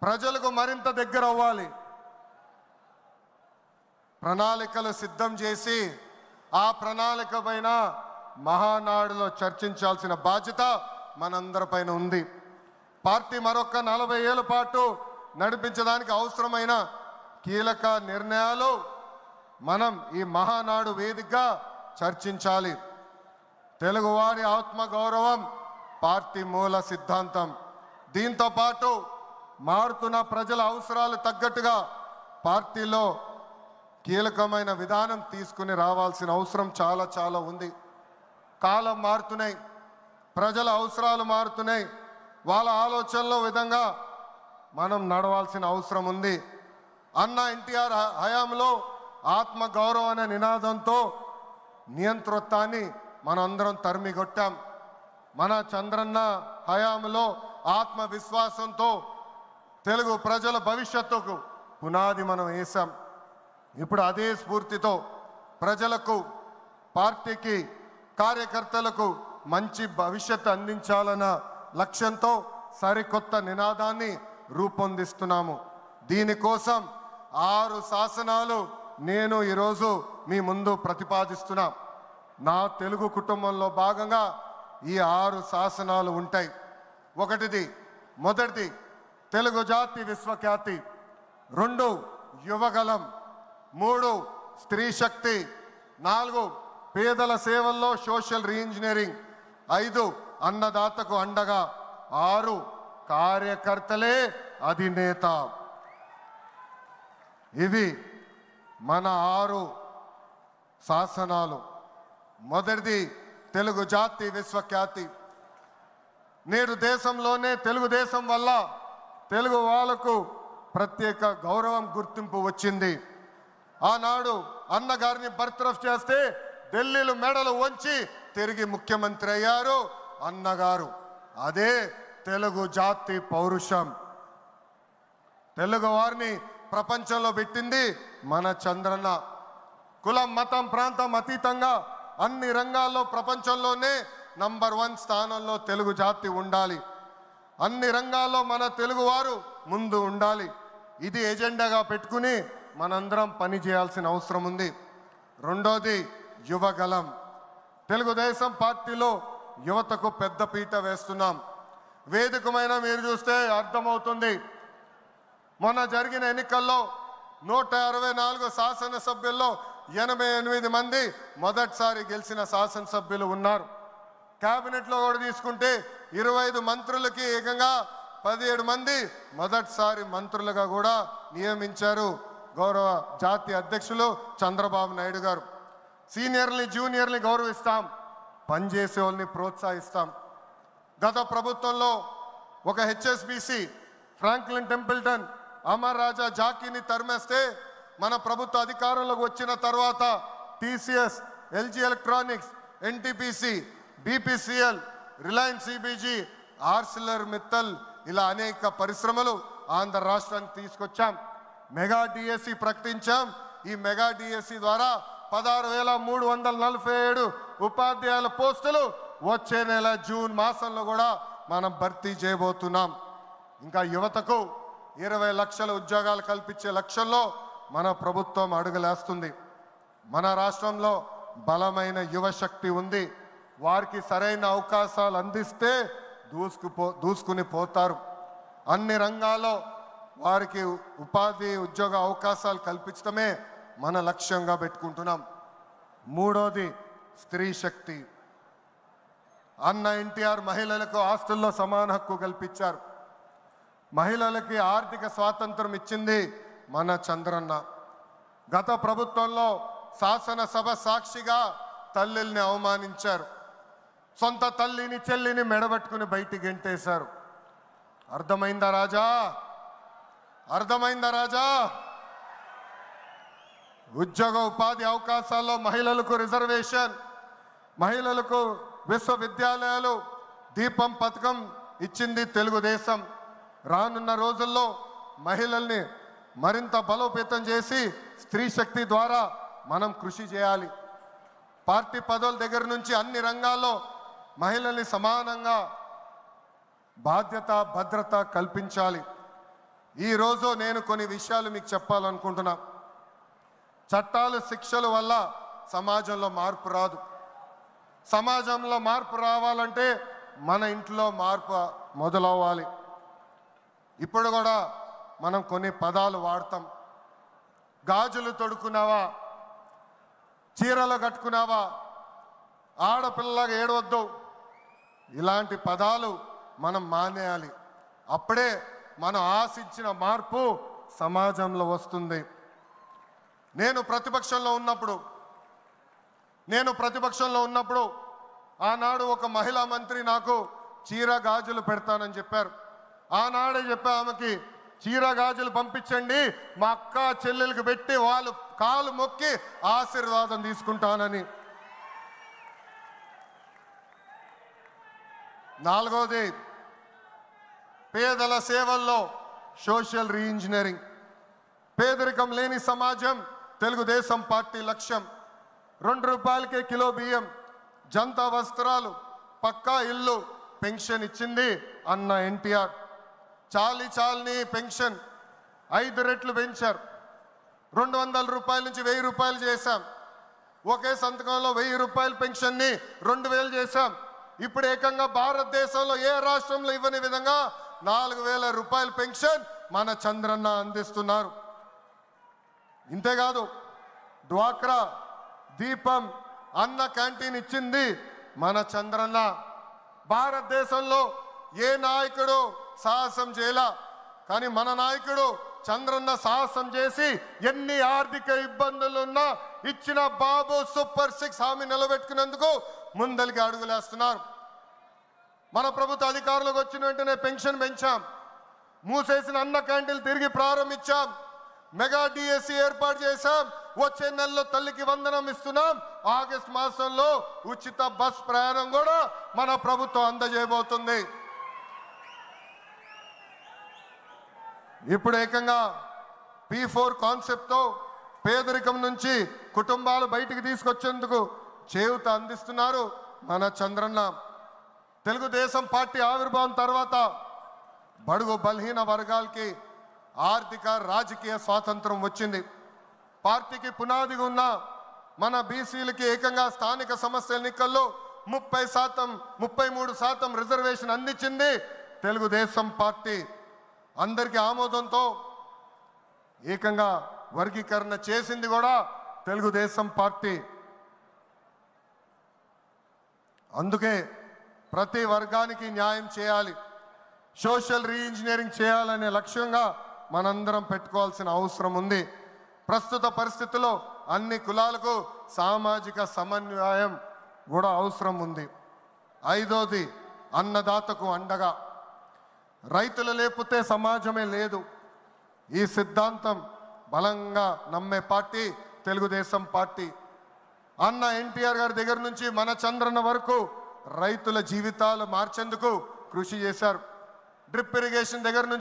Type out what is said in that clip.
ప్రజలకు మరింత దగ్గర అవ్వాలి. ప్రణాళికలు సిద్ధం చేసి ఆ ప్రణాళిక పైన మహానాడులో చర్చించాల్సిన బాధ్యత మనందరిపైన ఉంది. పార్టీ మరొక 40 ఏళ్ల పాటు నడిపించడానికి అవసరమైన కీలక నిర్ణయాలు మనం ఈ మహానాడు వేదికగా చర్చించాలి. తెలుగువారి ఆత్మగౌరవం పార్టీ మూల సిద్ధాంతం. దీంతో పాటు మారుతున్న ప్రజల అవసరాలు తగ్గట్టుగా పార్టీలో కీలకమైన విధానం తీసుకుని రావాల్సిన అవసరం చాలా ఉంది. కాలం మారుతున్నాయి, ప్రజల అవసరాలు మారుతున్నాయి, వాళ్ళ ఆలోచనల విధంగా మనం నడవాల్సిన అవసరం ఉంది. అన్న ఎన్టీఆర్ హయాంలో ఆత్మగౌరవం అనే నినాదంతో నియంతృత్వాన్ని మనందరం తరిమికొట్టాం. మన చంద్రన్న హయాంలో ఆత్మవిశ్వాసంతో తెలుగు ప్రజల భవిష్యత్తుకు పునాది మనం వేశాం. ఇప్పుడు అదే స్ఫూర్తితో ప్రజలకు, పార్టీకి, కార్యకర్తలకు మంచి భవిష్యత్తు అందించాలన్న లక్ష్యంతో సరికొత్త నినాదాన్ని రూపొందిస్తున్నాము. దీనికోసం 6 శాసనాలు నేను ఈరోజు మీ ముందు ప్రతిపాదిస్తున్నా. నా తెలుగు కుటుంబంలో భాగంగా ఈ 6 శాసనాలు ఉంటాయి. మొదటిది తెలుగు జాతి విశ్వఖ్యాతి, 2 యువగలం, 3 స్త్రీ శక్తి, 4 పేదల సేవల్లో సోషల్ రీఇంజనీరింగ్, 5 అన్నదాతకు అండగా, 6 కార్యకర్తలే అధినేత. ఇవి మన 6 శాసనాలు. మొదటిది తెలుగు జాతి విశ్వఖ్యాతి. నేడు దేశంలోనే తెలుగుదేశం వల్ల తెలుగు వాళ్ళకు ప్రత్యేక గౌరవం, గుర్తింపు వచ్చింది. ఆనాడు అన్నగారిని బర్తరఫ్ చేస్తే ఢిల్లీలో మెడలు వంచి తిరిగి ముఖ్యమంత్రి అయ్యారు అన్నగారు. అదే తెలుగు జాతి పౌరుషం. తెలుగు వారిని ప్రపంచంలో పెట్టింది మన చంద్రన్న. కులం, మతం, ప్రాంతం అతీతంగా అన్ని రంగాల్లో ప్రపంచంలోనే నంబర్ 1 స్థానంలో తెలుగు జాతి ఉండాలి. అన్ని రంగాల్లో మన తెలుగువారు ముందు ఉండాలి. ఇది ఎజెండాగా పెట్టుకుని మనందరం పని చేయాల్సిన అవసరం ఉంది. రెండోది యువగలం. తెలుగుదేశం పార్టీలో యువతకు పెద్ద పీట వేస్తున్నాం. వేదికమైన మీరు చూస్తే అర్థమవుతుంది. మొన్న జరిగిన ఎన్నికల్లో 164 శాసనసభ్యుల్లో 88 మంది మొదటిసారి గెలిచిన శాసనసభ్యులు ఉన్నారు. క్యాబినెట్లో కూడా తీసుకుంటే 25 మంత్రులకి ఏకంగా 17 మంది మొదటిసారి మంత్రులుగా కూడా నియమించారు గౌరవ జాతీయ అధ్యక్షులు చంద్రబాబు నాయుడు గారు. సీనియర్ని, జూనియర్ని గౌరవిస్తాం, పనిచేసే వాళ్ళని ప్రోత్సహిస్తాం. గత ప్రభుత్వంలో ఒక HSBC, Franklin Templeton, Amar Raja జాకీని తరిమేస్తే మన ప్రభుత్వ అధికారంలోకి వచ్చిన తర్వాత TCS, LG electronics, NTPC, BPCL, Reliance CBG, Arcelor Mittal ఇలా అనేక పరిశ్రమలు ఆంధ్ర రాష్ట్రానికి తీసుకొచ్చాం. మెగా డిఎస్సి ప్రకటించాం. ఈ మెగా డిఎస్సి ద్వారా 16,347 ఉపాధ్యాయుల పోస్టులు వచ్చే నెల జూన్ మాసంలో కూడా మనం భర్తీ చేయబోతున్నాం. ఇంకా యువతకు 20 లక్షల ఉద్యోగాలు కల్పించే లక్ష్యంలో మన ప్రభుత్వం అడుగులేస్తుంది. మన రాష్ట్రంలో బలమైన యువశక్తి ఉంది. వారికి సరైన అవకాశాలు అందిస్తే దూసుకుని పోతారు. అన్ని రంగాల్లో వారికి ఉపాధి, ఉద్యోగ అవకాశాలు కల్పించడమే మన లక్ష్యంగా పెట్టుకుంటున్నాం. మూడోది స్త్రీ శక్తి. అన్న ఎన్టీఆర్ మహిళలకు ఆస్తుల్లో సమాన హక్కు కల్పించారు. మహిళలకి ఆర్థిక స్వాతంత్రం ఇచ్చింది మన చంద్రన్న. గత ప్రభుత్వంలో శాసనసభ సాక్షిగా తల్లిల్ని అవమానించారు. సొంత తల్లిని, చెల్లిని మెడబెట్టుకుని బయటికి గెంటేశారు. అర్థమైందా రాజా? అర్థమైందా రాజా? ఉద్యోగ ఉపాధి అవకాశాల్లో మహిళలకు రిజర్వేషన్, మహిళలకు విశ్వవిద్యాలయాలు, దీపం పథకం ఇచ్చింది తెలుగుదేశం. రానున్న రోజుల్లో మహిళల్ని మరింత బలోపేతం చేసి స్త్రీ శక్తి ద్వారా మనం కృషి చేయాలి. పార్టీ పదవుల దగ్గర నుంచి అన్ని రంగాల్లో మహిళల్ని సమానంగా బాధ్యత, భద్రత కల్పించాలి. ఈరోజు నేను కొన్ని విషయాలు మీకు చెప్పాలనుకుంటున్నా. చట్టాలు శిక్షల వల్ల సమాజంలో మార్పు రాదు. సమాజంలో మార్పు రావాలంటే మన ఇంట్లో మార్పు మొదలవ్వాలి. ఇప్పుడు కూడా మనం కొన్ని పదాలు వాడతాం. గాజులు తొడుక్కున్నావా, చీరలు కట్టుకున్నావా, ఆడపిల్లగా ఏడవద్దు, ఇలాంటి పదాలు మనం మానేయాలి. అప్పుడే మనం ఆశించిన మార్పు సమాజంలో వస్తుంది. నేను ప్రతిపక్షంలో ఉన్నప్పుడు ఆనాడు ఒక మహిళా మంత్రి నాకు చీర గాజులు పెడతానని చెప్పారు. ఆనాడే చెప్పా ఆమెకి, చీర గాజులు పంపించండి, మా అక్క చెల్లెలకు పెట్టి వాళ్ళు కాలు మొక్కి ఆశీర్వాదం తీసుకుంటానని. నాలుగోది, పేదల సేవల్లో సోషల్ రీఇంజనీరింగ్. పేదరికం లేని సమాజం తెలుగుదేశం పార్టీ లక్ష్యం. 2 రూపాయలకే కిలో బియ్యం, జంతా వస్త్రాలు, పక్కా ఇల్లు, పెన్షన్ ఇచ్చింది అన్న ఎన్టీఆర్. చాలని పెన్షన్ 5 రెట్లు పెంచారు. 200 రూపాయల నుంచి 1000 రూపాయలు చేశాం. ఒకే సంతకంలో 1000 రూపాయల పెన్షన్ని 2000 చేశాం. ఇప్పుడు ఏకంగా భారతదేశంలో ఏ రాష్ట్రంలో ఇవ్వని విధంగా 4000 రూపాయల పెన్షన్ మన చంద్రన్న అందిస్తున్నారు. ఇంతేకాదు, డ్వాక్రా, దీపం, అన్న క్యాంటీన్ ఇచ్చింది మన చంద్రన్న. భారతదేశంలో ఏ నాయకుడు సాహసం చేయలా, కానీ మన నాయకుడు చంద్రన్న సాహసం చేసి ఎన్ని ఆర్థిక ఇబ్బందులున్నా ఇచ్చిన బాబు సూపర్ 6 హామీ నిలబెట్టుకునేందుకు ముందలికి అడుగులేస్తున్నారు. మన ప్రభుత్వ అధికారులకు వచ్చిన వెంటనే పెన్షన్ పెంచాం, మూసేసిన అన్న క్యాంటీన్లు తిరిగి ప్రారంభించాం, మెగా డిఎస్సి ఏర్పాటు చేశాం, వచ్చే నెలలో తల్లికి వందనం ఇస్తున్నాం, ఆగస్టు మాసంలో ఉచిత బస్ ప్రయాణం కూడా మన ప్రభుత్వం అందజేయబోతుంది. ఇప్పుడు ఏకంగా P4 కాన్సెప్ట్తో పేదరికం నుంచి కుటుంబాలు బయటికి తీసుకొచ్చేందుకు చేయూత అందిస్తున్నారు మన చంద్రన్న. తెలుగుదేశం పార్టీ ఆవిర్భావం తర్వాత బడుగు బలహీన వర్గాలకి ఆర్థిక రాజకీయ స్వాతంత్రం వచ్చింది. పార్టీకి పునాదిగా ఉన్న మన బీసీలకి ఏకంగా స్థానిక సంస్థల ఎన్నికల్లో 33% రిజర్వేషన్ అందించింది తెలుగుదేశం పార్టీ. అందరికీ ఆమోదంతో ఏకంగా వర్గీకరణ చేసింది కూడా తెలుగుదేశం పార్టీ. అందుకే ప్రతి వర్గానికి న్యాయం చేయాలి, సోషల్ రీఇంజనీరింగ్ చేయాలనే లక్ష్యంగా మనందరం పెట్టుకోవాల్సిన అవసరం ఉంది. ప్రస్తుత పరిస్థితుల్లో అన్ని కులాలకు సామాజిక సమన్వయం కూడా అవసరం ఉంది. 5వది, అన్నదాతకు అండగా. రైతులు లేకపోతే సమాజమే లేదు. ఈ సిద్ధాంతం బలంగా నమ్మే పార్టీ తెలుగుదేశం పార్టీ. అన్న ఎన్టీఆర్ గారి దగ్గర నుంచి మన చంద్రన్న వరకు రైతుల జీవితాలు మార్చేందుకు కృషి చేశారు. డ్రిప్ ఇరిగేషన్ దగ్గర నుంచి